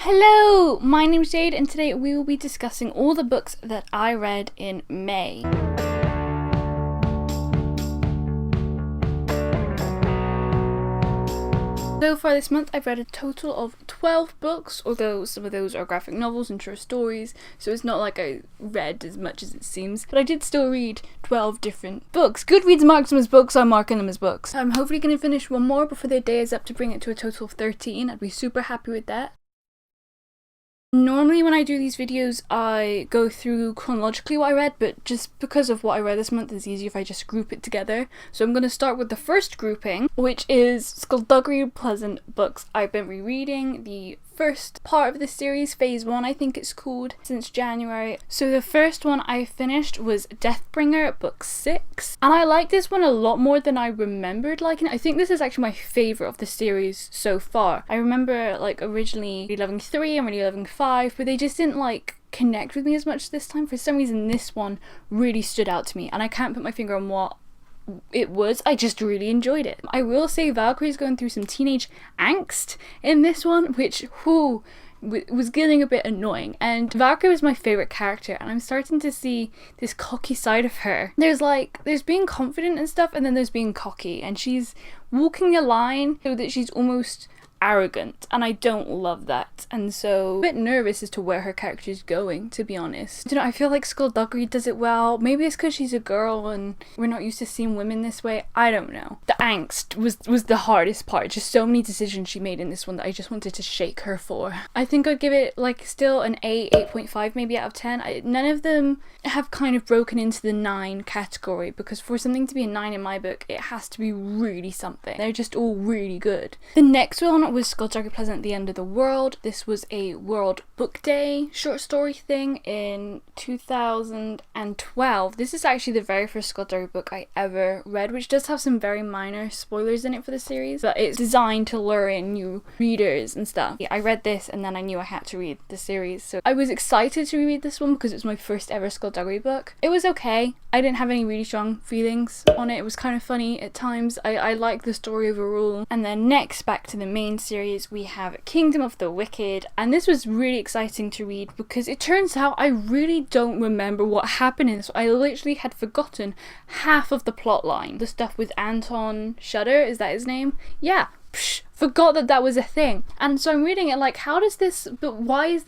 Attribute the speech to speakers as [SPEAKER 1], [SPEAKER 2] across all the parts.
[SPEAKER 1] Hello, my name's Jade and today we will be discussing all the books that I read in May. So far this month I've read a total of 12 books, although some of those are graphic novels and short stories, so it's not like I read as much as it seems, but I did still read 12 different books. Goodreads marks them as books, so I'm marking them as books. I'm hopefully going to finish one more before the day is up to bring it to a total of 13. I'd be super happy with that. Normally when I do these videos I go through chronologically what I read, but just because of what I read this month it's easier if I just group it together. So I'm going to start with the first grouping, which is Skullduggery Pleasant books I've been rereading. The first part of the series, phase 1 I think it's called, since January. So the first one I finished was Deathbringer book 6, and I like this one a lot more than I remembered liking it. I think this is actually my favourite of the series so far. I remember like originally really loving 3 and really loving 5, but they just didn't like connect with me as much this time. For some reason this one really stood out to me and I can't put my finger on what it was. I just really enjoyed it. I will say Valkyrie's going through some teenage angst in this one, which was getting a bit annoying, and Valkyrie was my favourite character and I'm starting to see this cocky side of her. There's being confident and stuff, and then there's being cocky, and she's walking a line so that she's almost arrogant, and I don't love that, and so I'm a bit nervous as to where her character is going, to be honest. I don't know, I feel like Skullduggery does it well. Maybe it's because she's a girl and we're not used to seeing women this way. I don't know. The angst was the hardest part. Just so many decisions she made in this one that I just wanted to shake her for. I think I'd give it like still an 8.5 maybe out of 10. None of them have kind of broken into the 9 category, because for something to be a 9 in my book it has to be really something. They're just all really good. The next one was Skullduggery Pleasant, The End of the World. This was a World Book Day short story thing in 2012. This is actually the very first Skullduggery book I ever read, which does have some very minor spoilers in it for the series, but it's designed to lure in new readers and stuff. I read this and then I knew I had to read the series, so I was excited to read this one because it was my first ever Skullduggery book. It was okay. I didn't have any really strong feelings on it. It was kind of funny at times. I liked the story overall. And then next, back to the main series, we have Kingdom of the Wicked, and this was really exciting to read because it turns out I really don't remember what happened in this. I literally had forgotten half of the plot line. The stuff with Anton Shudder, is that his name? Yeah. Forgot that was a thing, and so I'm reading it like, how does this, but why?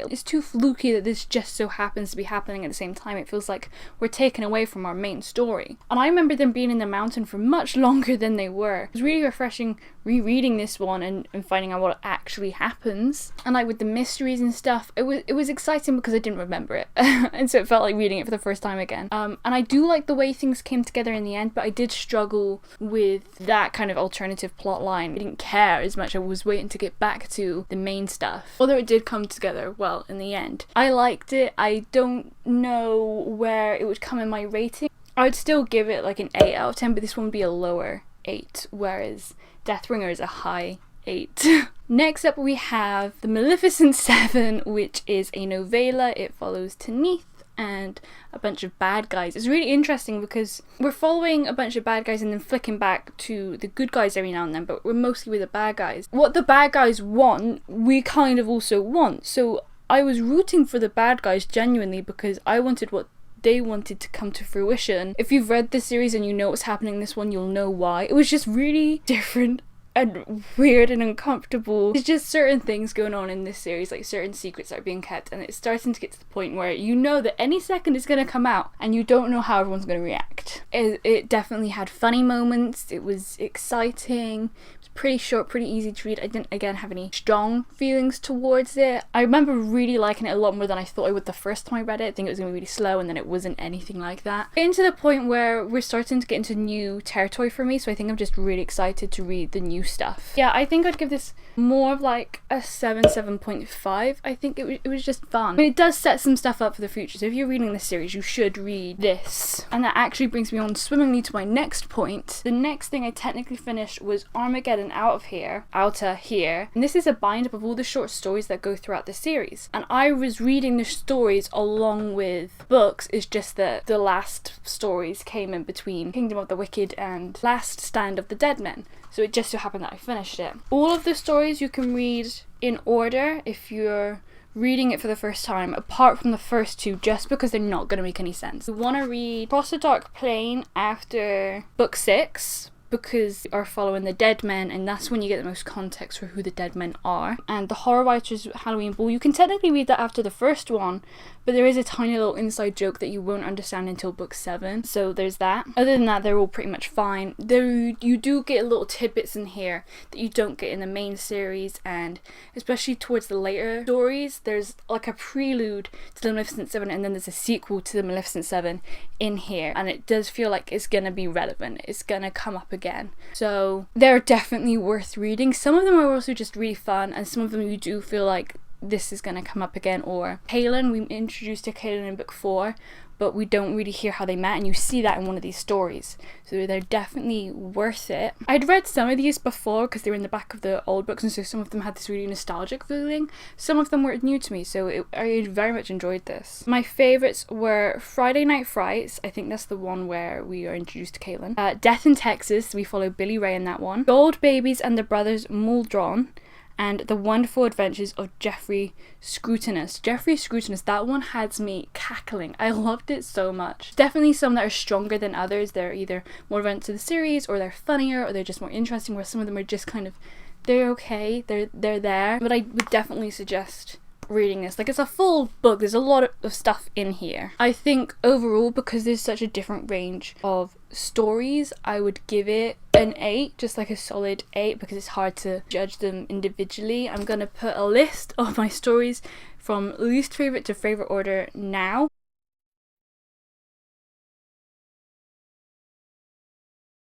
[SPEAKER 1] It's too fluky that this just so happens to be happening at the same time. It feels like we're taken away from our main story, and I remember them being in the mountain for much longer than they were. It was really refreshing rereading this one and finding out what actually happens, and like with the mysteries and stuff, it was exciting because I didn't remember it and so it felt like reading it for the first time again. And I do like the way things came together in the end, but I did struggle with that kind of alternative plot line. I didn't care as much. I was waiting to get back to the main stuff, although it did come together well in the end. I liked it. I don't know where it would come in my rating. I would still give it like an 8 out of 10, but this one would be a lower 8, whereas Deathbringer is a high 8. Next up we have The Maleficent 7, which is a novella. It follows Tanith and a bunch of bad guys. It's really interesting because we're following a bunch of bad guys and then flicking back to the good guys every now and then, but we're mostly with the bad guys. What the bad guys want, we kind of also want. So I was rooting for the bad guys genuinely because I wanted what they wanted to come to fruition. If you've read this series and you know what's happening in this one, you'll know why. It was just really different and weird and uncomfortable. There's just certain things going on in this series, like certain secrets that are being kept, and it's starting to get to the point where you know that any second it's going to come out and you don't know how everyone's going to react. It definitely had funny moments. It was exciting. Pretty short, pretty easy to read. I didn't again have any strong feelings towards it. I remember really liking it a lot more than I thought I would the first time I read it. I think it was going to be really slow, and then it wasn't anything like that. Getting to the point where we're starting to get into new territory for me, so I think I'm just really excited to read the new stuff. Yeah, I think I'd give this more of like a 7.5. I think it was just fun. I mean, it does set some stuff up for the future, so if you're reading this series you should read this. And that actually brings me on swimmingly to my next point. The next thing I technically finished was Armageddon Outer Here, and this is a bind up of all the short stories that go throughout the series, and I was reading the stories along with books. It's just that the last stories came in between Kingdom of the Wicked and Last Stand of the Dead Men. so it just so happened that I finished it. All of the stories you can read in order if you're reading it for the first time, apart from the first two, just because they're not going to make any sense. You want to read Across the Dark Plane after book 6, because you are following the dead men, and that's when you get the most context for who the dead men are. And the Horror Writers Halloween Ball, you can technically read that after the first one, but there is a tiny little inside joke that you won't understand until book 7, so there's that. Other than that, they're all pretty much fine. You do get little tidbits in here that you don't get in the main series, and especially towards the later stories, there's like a prelude to the Maleficent 7, and then there's a sequel to the Maleficent 7 in here, and it does feel like it's gonna be relevant, it's gonna come up again. So they're definitely worth reading. Some of them are also just really fun, and some of them you do feel like this is going to come up again. Or Kaelin, we introduced to Kaelin in book 4, but we don't really hear how they met, and you see that in one of these stories, so they're definitely worth it. I'd read some of these before because they were in the back of the old books, and so some of them had this really nostalgic feeling. Some of them were new to me, so I very much enjoyed this. My favourites were Friday Night Frights, I think that's the one where we are introduced to Kaelin. Death in Texas, we follow Billy Ray in that one. Gold Babies and the Brothers Muldron, and The Wonderful Adventures of Jeffrey Scrutinus. Jeffrey Scrutinus, that one had me cackling. I loved it so much. Definitely some that are stronger than others. They're either more relevant to the series, or they're funnier, or they're just more interesting, where some of them are just kind of, they're okay, they're there. But I would definitely suggest reading this. Like, it's a full book, there's a lot of stuff in here. I think overall, because there's such a different range of stories, I would give it an 8, just like a solid 8, because it's hard to judge them individually. I'm gonna put a list of my stories from least favourite to favourite order now.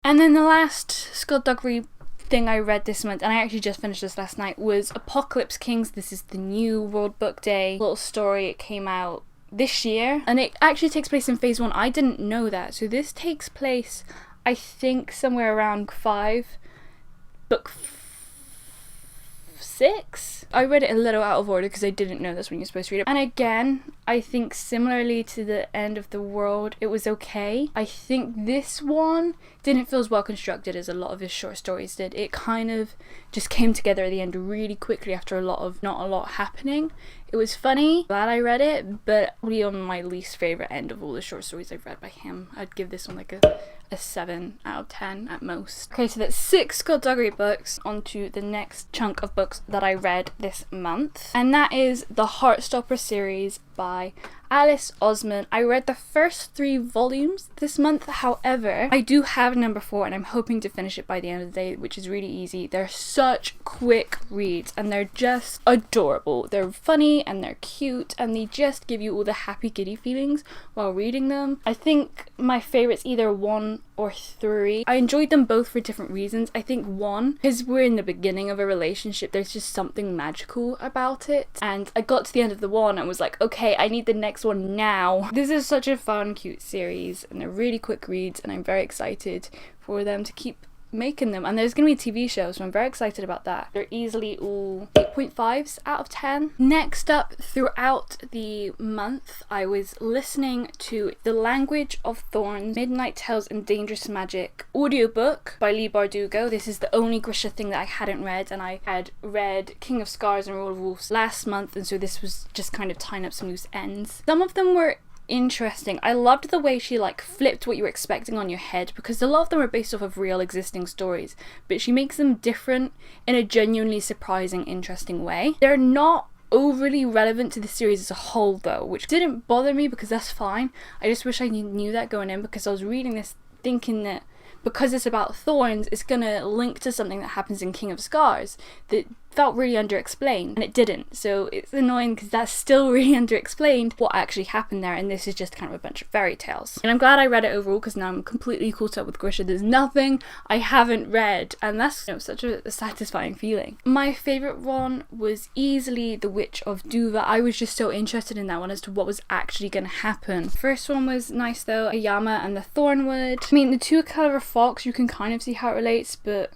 [SPEAKER 1] And then the last skullduggery thing I read this month, and I actually just finished this last night, was Apocalypse Kings. This is the new World Book Day little story. It came out this year, and it actually takes place in phase 1. I didn't know that. So this takes place, I think, somewhere around book 6. I read it a little out of order because I didn't know that's when you're supposed to read it. And again, I think similarly to the End of the World, it was okay. I think this one didn't feel as well constructed as a lot of his short stories did. It kind of just came together at the end really quickly after not a lot happening. It was funny, glad I read it, but really on my least favourite end of all the short stories I've read by him. I'd give this one like a 7 out of 10 at most. Okay, so that's 6 skullduggery books. On to the next chunk of books that I read this month, and that is the Heartstopper series by Alice Osman. I read the first 3 volumes this month. However, I do have number 4, and I'm hoping to finish it by the end of the day, which is really easy. They're such quick reads, and they're just adorable. They're funny and they're cute, and they just give you all the happy giddy feelings while reading them. I think my favourite's either 1 or 3. I enjoyed them both for different reasons. I think 1, because we're in the beginning of a relationship, there's just something magical about it, and I got to the end of the 1 and was like, okay, I need the next one now. This is such a fun, cute series, and they're really quick reads, and I'm very excited for them to keep making them, and there's gonna be a TV show, so I'm very excited about that. They're easily all 8.5s out of 10. Next up, throughout the month, I was listening to The Language of Thorns, Midnight Tales and Dangerous Magic audiobook by Lee Bardugo. This is the only Grisha thing that I hadn't read, and I had read King of Scars and Roll of Wolves last month, and so this was just kind of tying up some loose ends. Some of them were interesting. I loved the way she like flipped what you were expecting on your head, because a lot of them are based off of real existing stories, but she makes them different in a genuinely surprising, interesting way. They're not overly relevant to the series as a whole though, which didn't bother me because that's fine. I just wish I knew that going in, because I was reading this thinking that because it's about thorns, it's gonna link to something that happens in King of Scars that felt really underexplained, and it didn't. So it's annoying because that's still really underexplained what actually happened there, and this is just kind of a bunch of fairy tales. And I'm glad I read it overall, because now I'm completely caught up with Grisha. There's nothing I haven't read, and that's, you know, such a satisfying feeling. My favourite one was easily The Witch of Duva. I was just so interested in that one as to what was actually going to happen. First one was nice though, Ayama and the Thornwood. I mean, the Two Colour Fox, you can kind of see how it relates, but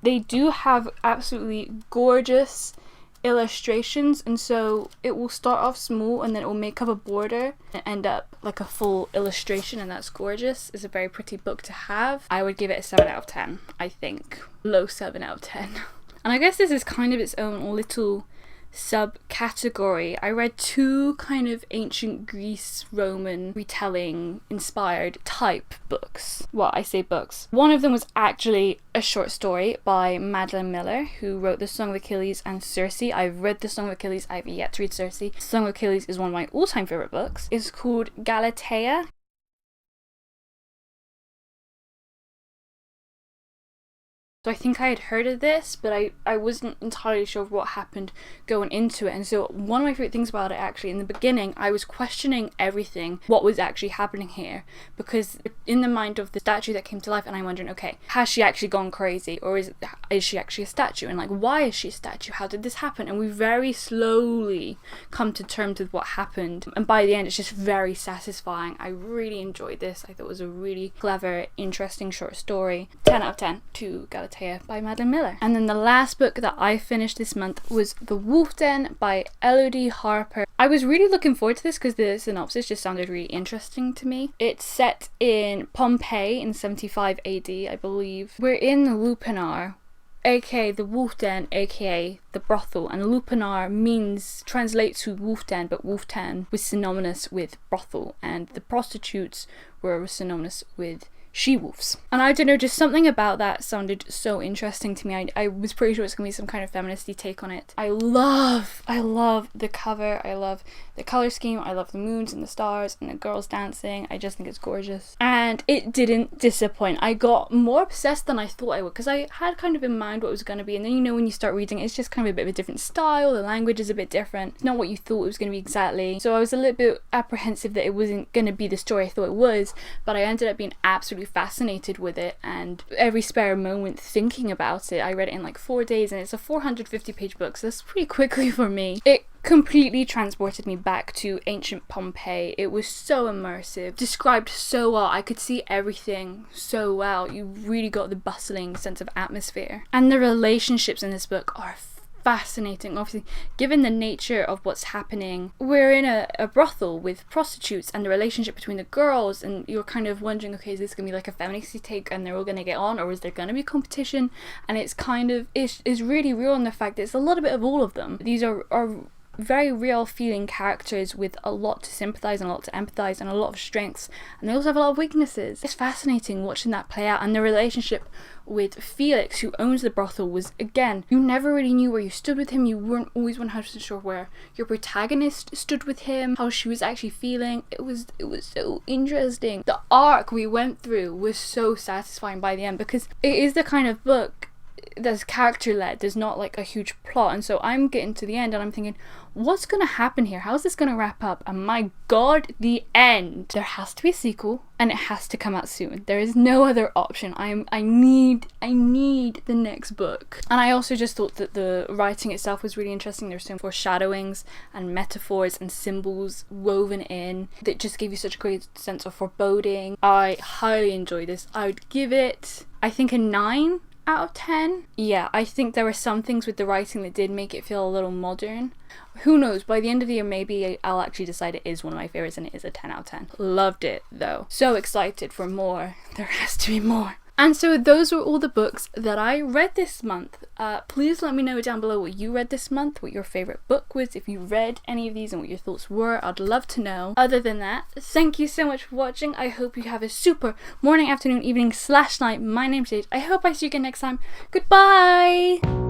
[SPEAKER 1] they do have absolutely gorgeous illustrations, and so it will start off small and then it will make up a border and end up like a full illustration, and that's gorgeous. It's a very pretty book to have. I would give it a 7 out of 10, I think. Low 7 out of 10. And I guess this is kind of its own little subcategory. I read 2 kind of ancient Greece Roman retelling inspired type books. Well, I say books. One of them was actually a short story by Madeline Miller, who wrote The Song of Achilles and Circe. I've read The Song of Achilles, I've yet to read Circe. The Song of Achilles is one of my all-time favourite books. It's called Galatea. So I think I had heard of this, but I wasn't entirely sure of what happened going into it. And so one of my favourite things about it, actually, in the beginning, I was questioning everything, what was actually happening here. Because in the mind of the statue that came to life, and I'm wondering, okay, has she actually gone crazy? Or is she actually a statue? And like, why is she a statue? How did this happen? And we very slowly come to terms with what happened. And by the end, it's just very satisfying. I really enjoyed this. I thought it was a really clever, interesting short story. 10 out of 10 to Galatea by Madeline Miller. And then the last book that I finished this month was The Wolf Den by Elodie Harper. I was really looking forward to this because the synopsis just sounded really interesting to me. It's set in Pompeii in 75 AD, I believe. We're in Lupanar, aka the Wolf Den, aka the brothel, and Lupanar translates to Wolf Den, but Wolf Den was synonymous with brothel, and the prostitutes were synonymous with she-wolves. And I don't know, just something about that sounded so interesting to me. I was pretty sure it's gonna be some kind of feministy take on it. I love the cover, I love the color scheme, I love the moons and the stars and the girls dancing. I just think it's gorgeous. And it didn't disappoint. I got more obsessed than I thought I would, because I had kind of in mind what it was gonna be, and then you know when you start reading it's just kind of a bit of a different style, the language is a bit different. It's not what you thought it was gonna be exactly. So I was a little bit apprehensive that it wasn't gonna be the story I thought it was, but I ended up being absolutely fascinated with it, and every spare moment thinking about it. I read it in like 4 days, and it's a 450 page book, so that's pretty quickly for me. It completely transported me back to ancient Pompeii. It was so immersive, described so well. I could see everything so well. You really got the bustling sense of atmosphere, and the relationships in this book are fascinating. Obviously, given the nature of what's happening, we're in a brothel with prostitutes, and the relationship between the girls, and you're kind of wondering, okay, is this gonna be like a feministy take and they're all gonna get on, or is there gonna be competition? And it's kind of is really real in the fact that it's a little bit of all of them. These are very real feeling characters with a lot to sympathize and a lot to empathize and a lot of strengths, and they also have a lot of weaknesses. It's fascinating watching that play out. And the relationship with Felix, who owns the brothel, was, again, you never really knew where you stood with him. You weren't always 100% sure where your protagonist stood with him, how she was actually feeling. It was so interesting. The arc we went through was so satisfying by the end, because it is the kind of book that's character led. There's not like a huge plot, and so I'm getting to the end and I'm thinking, what's gonna happen here? How's this gonna wrap up? And my god, the end. There has to be a sequel, and it has to come out soon. There is no other option. I need the next book. And I also just thought that the writing itself was really interesting. There's some foreshadowings and metaphors and symbols woven in that just gave you such a great sense of foreboding. I highly enjoyed this. I would give it, I think, a 9 out of 10. Yeah, I think there were some things with the writing that did make it feel a little modern. Who knows, by the end of the year maybe I'll actually decide it is one of my favorites and it is a 10 out of 10. Loved it though. So excited for more. There has to be more. And so those were all the books that I read this month. Please let me know down below what you read this month, what your favourite book was, if you read any of these and what your thoughts were. I'd love to know. Other than that, thank you so much for watching. I hope you have a super morning, afternoon, evening / night. My name's Jade. I hope I see you again next time. Goodbye!